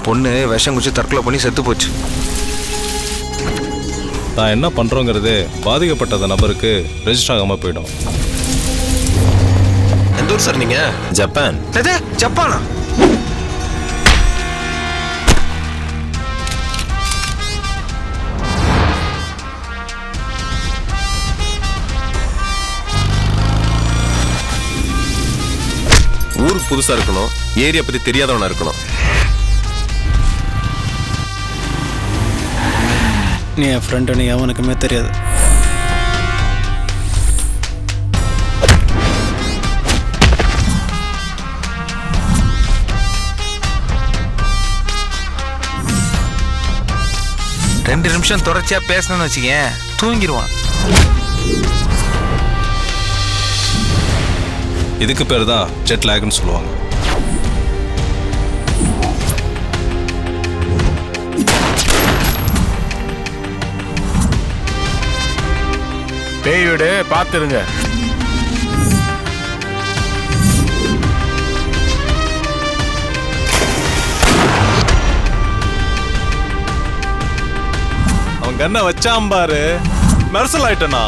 பொண்ணு விஷம் குச்சி தற்கொலை பண்ணி செத்து போச்சு. நான் என்ன பண்றோங்கிறது பாதிக்கப்பட்ட நபருக்கு ரெஜிஸ்டர் ஆகாம போயிடும். எந்த ஊர் சார் நீங்க? ஜப்பான். ஜப்பானா? ஊருக்கு புதுசா இருக்கணும், ஏரியா பத்தி தெரியாதவனா இருக்கணும். நீ என் ஃப்ரெண்டுன்னு எவனுக்குமே தெரியாது. ரெண்டு நிமிஷம் தொடர்ச்சியா பேசணும்னு வச்சுக்கேன், தூங்கிடுவான். இதுக்கு பேர் தான் ஜெட் லேக்னு சொல்லுவாங்க. பேய் வீடு பார்த்துருங்க. அவன் கண்ணை வச்சான் பாரு, மெர்சல் ஆயிட்டனா.